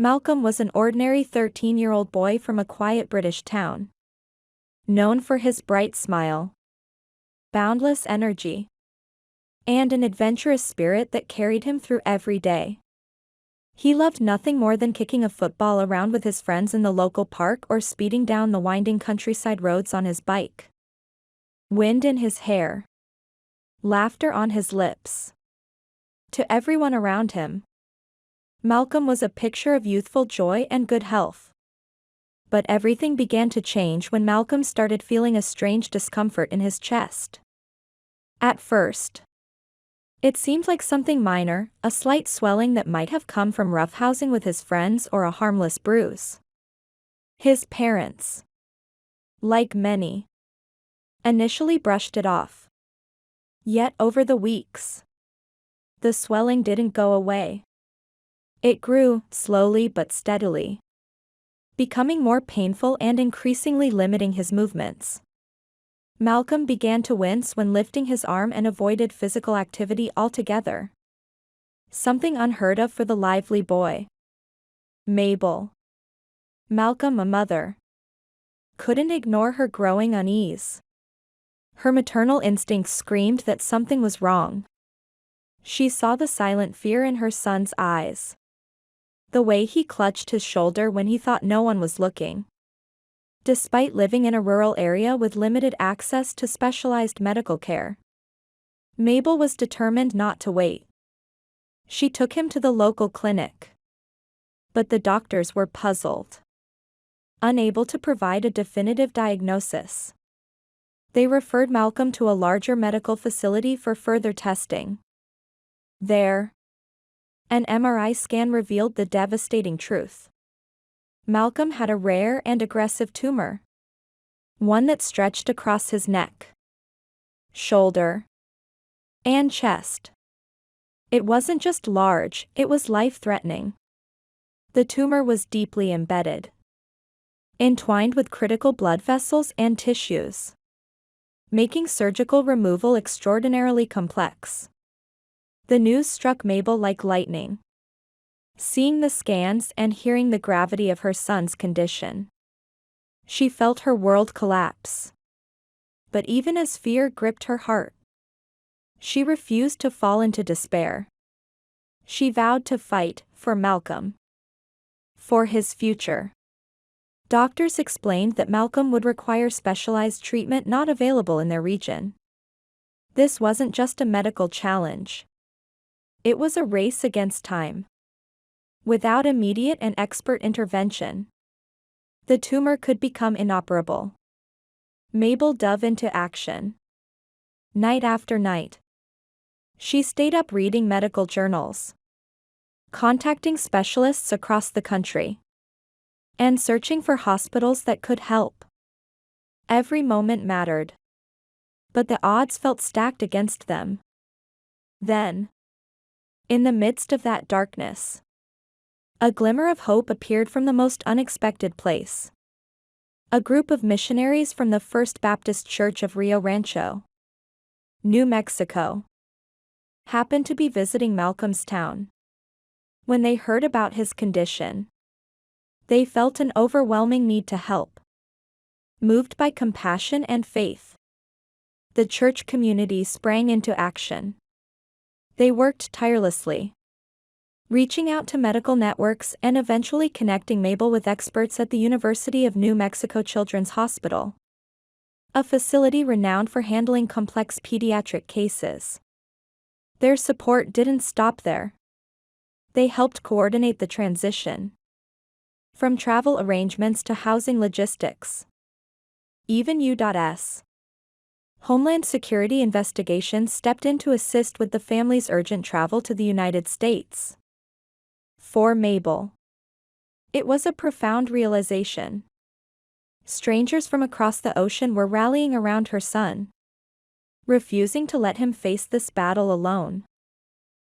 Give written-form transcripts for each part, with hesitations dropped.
Malcolm was an ordinary 13-year-old boy from a quiet British town. Known for his bright smile, boundless energy, and an adventurous spirit that carried him through every day. He loved nothing more than kicking a football around with his friends in the local park or speeding down the winding countryside roads on his bike. Wind in his hair, laughter on his lips. To everyone around him, Malcolm was a picture of youthful joy and good health. But everything began to change when Malcolm started feeling a strange discomfort in his chest. At first, it seemed like something minor, a slight swelling that might have come from roughhousing with his friends or a harmless bruise. His parents, like many, initially brushed it off. Yet over the weeks, the swelling didn't go away. It grew, slowly but steadily, becoming more painful and increasingly limiting his movements. Malcolm began to wince when lifting his arm and avoided physical activity altogether. Something unheard of for the lively boy. Mabel, Malcolm, a mother, couldn't ignore her growing unease. Her maternal instincts screamed that something was wrong. She saw the silent fear in her son's eyes, the way he clutched his shoulder when he thought no one was looking. Despite living in a rural area with limited access to specialized medical care, Mabel was determined not to wait. She took him to the local clinic. But the doctors were puzzled, unable to provide a definitive diagnosis. They referred Malcolm to a larger medical facility for further testing. There, an MRI scan revealed the devastating truth. Malcolm had a rare and aggressive tumor, one that stretched across his neck, shoulder, and chest. It wasn't just large, it was life-threatening. The tumor was deeply embedded, entwined with critical blood vessels and tissues, making surgical removal extraordinarily complex. The news struck Mabel like lightning. Seeing the scans and hearing the gravity of her son's condition, she felt her world collapse. But even as fear gripped her heart, she refused to fall into despair. She vowed to fight for Malcolm, for his future. Doctors explained that Malcolm would require specialized treatment not available in their region. This wasn't just a medical challenge. It was a race against time. Without immediate and expert intervention, the tumor could become inoperable. Mabel dove into action. Night after night, she stayed up reading medical journals, contacting specialists across the country, and searching for hospitals that could help. Every moment mattered, but the odds felt stacked against them. Then, in the midst of that darkness, a glimmer of hope appeared from the most unexpected place. A group of missionaries from the First Baptist Church of Rio Rancho, New Mexico, happened to be visiting Malcolm's town. When they heard about his condition, they felt an overwhelming need to help. Moved by compassion and faith, the church community sprang into action. They worked tirelessly, reaching out to medical networks and eventually connecting Mabel with experts at the University of New Mexico Children's Hospital, a facility renowned for handling complex pediatric cases. Their support didn't stop there. They helped coordinate the transition, from travel arrangements to housing logistics. Even U.S. Homeland Security investigations stepped in to assist with the family's urgent travel to the United States. For Mabel, it was a profound realization. Strangers from across the ocean were rallying around her son, refusing to let him face this battle alone.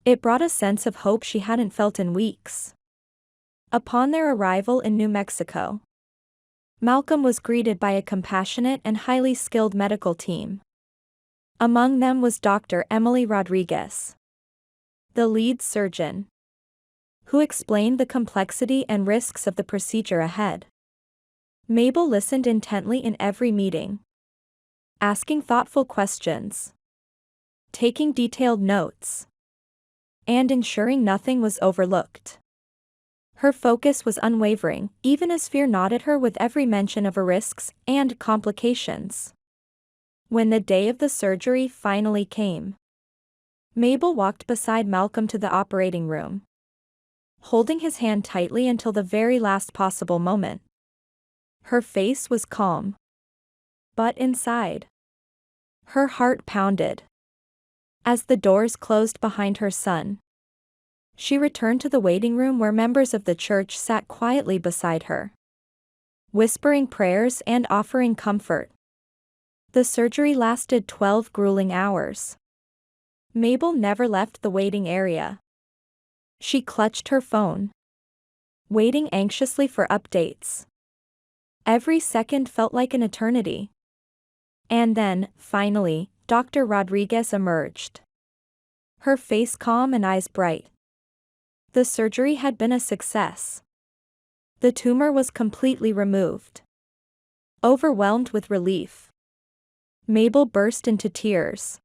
It brought a sense of hope she hadn't felt in weeks. Upon their arrival in New Mexico, Malcolm was greeted by a compassionate and highly skilled medical team. Among them was Dr. Emily Rodriguez, the lead surgeon, who explained the complexity and risks of the procedure ahead. Mabel listened intently in every meeting, asking thoughtful questions, taking detailed notes, and ensuring nothing was overlooked. Her focus was unwavering, even as fear gnawed her with every mention of her risks and complications. When the day of the surgery finally came, Mabel walked beside Malcolm to the operating room, holding his hand tightly until the very last possible moment. Her face was calm, but inside, her heart pounded. As the doors closed behind her son, she returned to the waiting room where members of the church sat quietly beside her, whispering prayers and offering comfort. The surgery lasted 12 grueling hours. Mabel never left the waiting area. She clutched her phone, waiting anxiously for updates. Every second felt like an eternity. And then, finally, Dr. Rodriguez emerged, her face calm and eyes bright. The surgery had been a success. The tumor was completely removed. Overwhelmed with relief, Mabel burst into tears.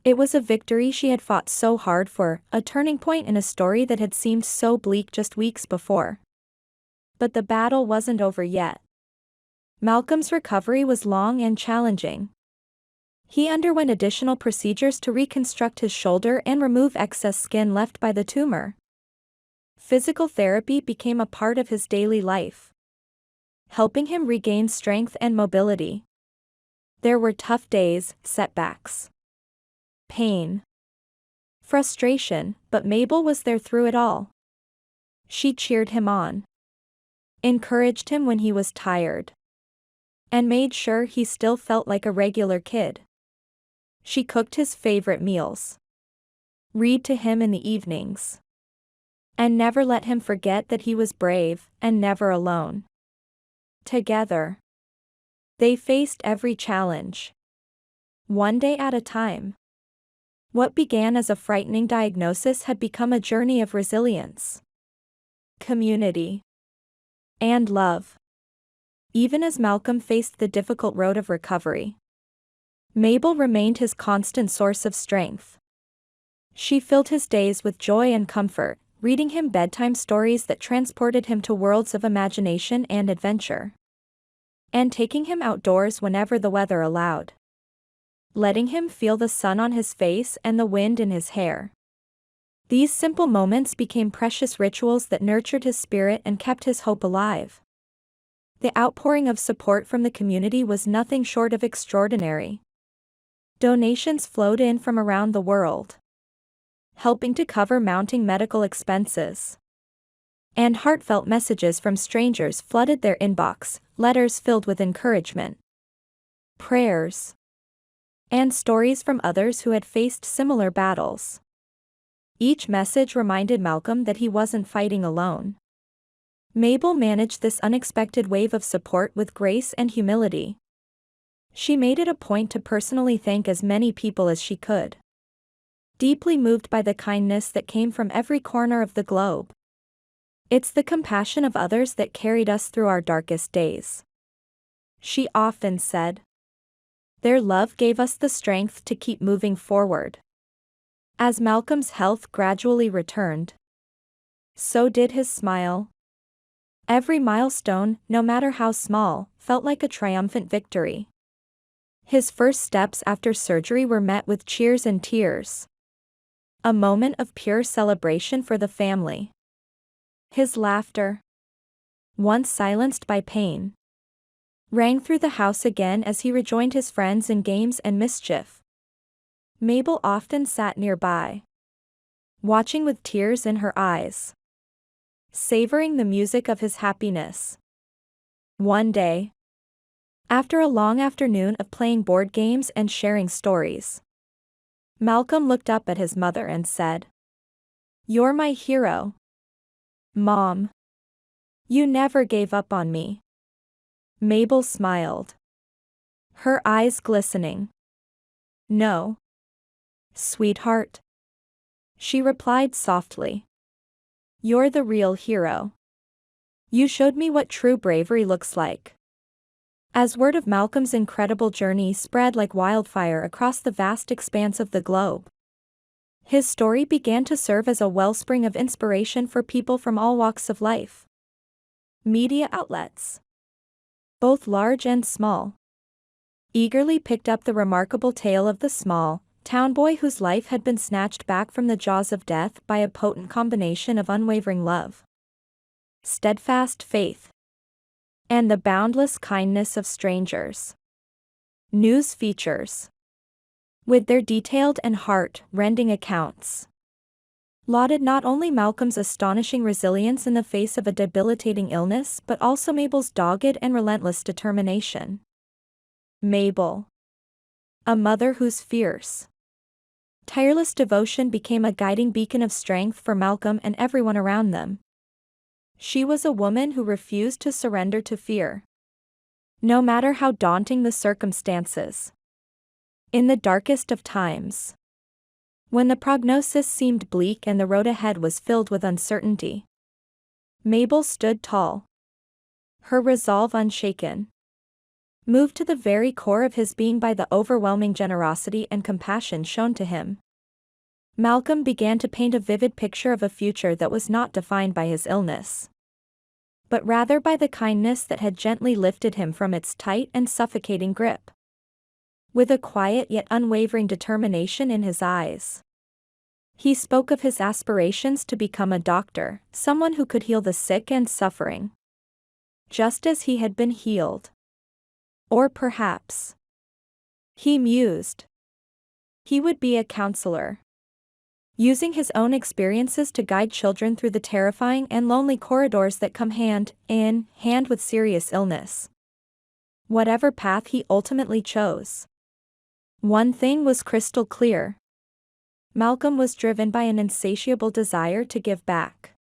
It was a victory she had fought so hard for, a turning point in a story that had seemed so bleak just weeks before. But the battle wasn't over yet. Malcolm's recovery was long and challenging. He underwent additional procedures to reconstruct his shoulder and remove excess skin left by the tumor. Physical therapy became a part of his daily life, helping him regain strength and mobility. There were tough days, setbacks, pain, frustration, but Mabel was there through it all. She cheered him on, encouraged him when he was tired, and made sure he still felt like a regular kid. She cooked his favorite meals, read to him in the evenings, and never let him forget that he was brave and never alone. Together, they faced every challenge, one day at a time. What began as a frightening diagnosis had become a journey of resilience, community, and love. Even as Malcolm faced the difficult road of recovery, Mabel remained his constant source of strength. She filled his days with joy and comfort, reading him bedtime stories that transported him to worlds of imagination and adventure, and taking him outdoors whenever the weather allowed, letting him feel the sun on his face and the wind in his hair. These simple moments became precious rituals that nurtured his spirit and kept his hope alive. The outpouring of support from the community was nothing short of extraordinary. Donations flowed in from around the world, helping to cover mounting medical expenses. And heartfelt messages from strangers flooded their inbox, letters filled with encouragement, prayers, and stories from others who had faced similar battles. Each message reminded Malcolm that he wasn't fighting alone. Mabel managed this unexpected wave of support with grace and humility. She made it a point to personally thank as many people as she could, deeply moved by the kindness that came from every corner of the globe. It's the compassion of others that carried us through our darkest days, she often said. Their love gave us the strength to keep moving forward. As Malcolm's health gradually returned, so did his smile. Every milestone, no matter how small, felt like a triumphant victory. His first steps after surgery were met with cheers and tears, a moment of pure celebration for the family. His laughter, once silenced by pain, rang through the house again as he rejoined his friends in games and mischief. Mabel often sat nearby, watching with tears in her eyes, savoring the music of his happiness. One day, after a long afternoon of playing board games and sharing stories, Malcolm looked up at his mother and said, "You're my hero, Mom. You never gave up on me." Mabel smiled, her eyes glistening. "No, sweetheart," she replied softly. You're the real hero. You showed me what true bravery looks like. As word of Malcolm's incredible journey spread like wildfire across the vast expanse of the globe, his story began to serve as a wellspring of inspiration for people from all walks of life. Media outlets, both large and small, eagerly picked up the remarkable tale of the small town boy whose life had been snatched back from the jaws of death by a potent combination of unwavering love, steadfast faith, and the boundless kindness of strangers. News features, with their detailed and heart-rending accounts, lauded not only Malcolm's astonishing resilience in the face of a debilitating illness but also Mabel's dogged and relentless determination. Mabel, a mother whose fierce, tireless devotion became a guiding beacon of strength for Malcolm and everyone around them. She was a woman who refused to surrender to fear, no matter how daunting the circumstances. In the darkest of times, when the prognosis seemed bleak and the road ahead was filled with uncertainty, Mabel stood tall, her resolve unshaken. Moved to the very core of his being by the overwhelming generosity and compassion shown to him, Malcolm began to paint a vivid picture of a future that was not defined by his illness, but rather by the kindness that had gently lifted him from its tight and suffocating grip. With a quiet yet unwavering determination in his eyes, he spoke of his aspirations to become a doctor, someone who could heal the sick and suffering, just as he had been healed. Or perhaps, he mused, he would be a counselor, using his own experiences to guide children through the terrifying and lonely corridors that come hand in hand with serious illness. Whatever path he ultimately chose, one thing was crystal clear. Malcolm was driven by an insatiable desire to give back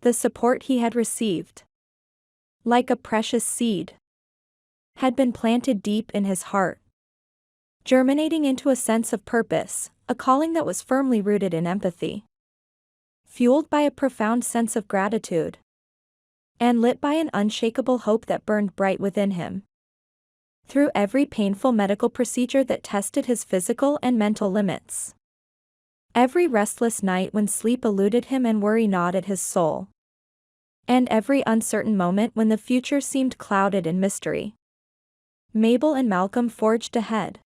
the support he had received, like a precious seed, had been planted deep in his heart, germinating into a sense of purpose, a calling that was firmly rooted in empathy, fueled by a profound sense of gratitude, and lit by an unshakable hope that burned bright within him. Through every painful medical procedure that tested his physical and mental limits, every restless night when sleep eluded him and worry gnawed at his soul, and every uncertain moment when the future seemed clouded in mystery, Mabel and Malcolm forged ahead,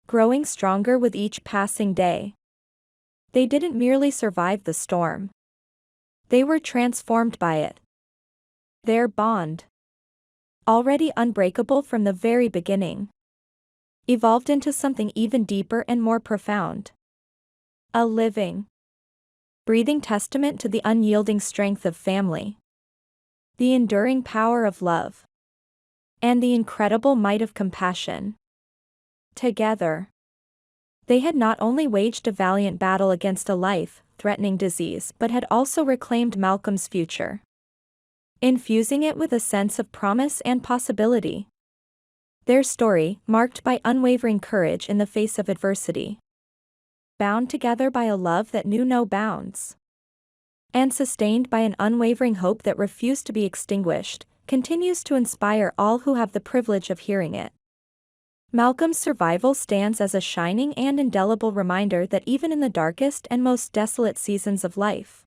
growing stronger with each passing day. They didn't merely survive the storm, they were transformed by it. Their bond, already unbreakable from the very beginning, evolved into something even deeper and more profound. A living, breathing testament to the unyielding strength of family, the enduring power of love, and the incredible might of compassion. Together, they had not only waged a valiant battle against a life-threatening disease but had also reclaimed Malcolm's future, infusing it with a sense of promise and possibility. Their story, marked by unwavering courage in the face of adversity, bound together by a love that knew no bounds, and sustained by an unwavering hope that refused to be extinguished, continues to inspire all who have the privilege of hearing it. Malcolm's survival stands as a shining and indelible reminder that even in the darkest and most desolate seasons of life,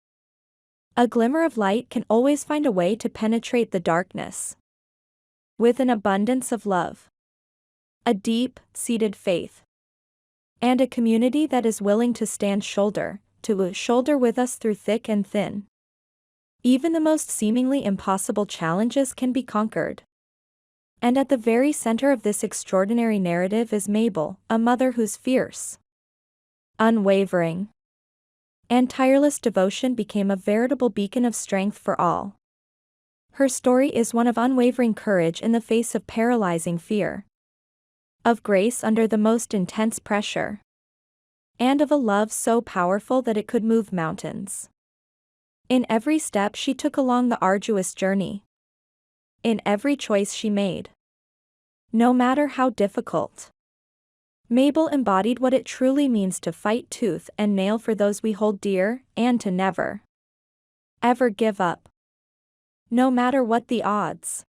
a glimmer of light can always find a way to penetrate the darkness. With an abundance of love, a deep-seated faith, and a community that is willing to stand shoulder to shoulder with us through thick and thin, even the most seemingly impossible challenges can be conquered. And at the very center of this extraordinary narrative is Mabel, a mother whose fierce, unwavering, and tireless devotion became a veritable beacon of strength for all. Her story is one of unwavering courage in the face of paralyzing fear, of grace under the most intense pressure, and of a love so powerful that it could move mountains. In every step she took along the arduous journey, in every choice she made, no matter how difficult, Mabel embodied what it truly means to fight tooth and nail for those we hold dear, and to never Ever give up. No matter what the odds.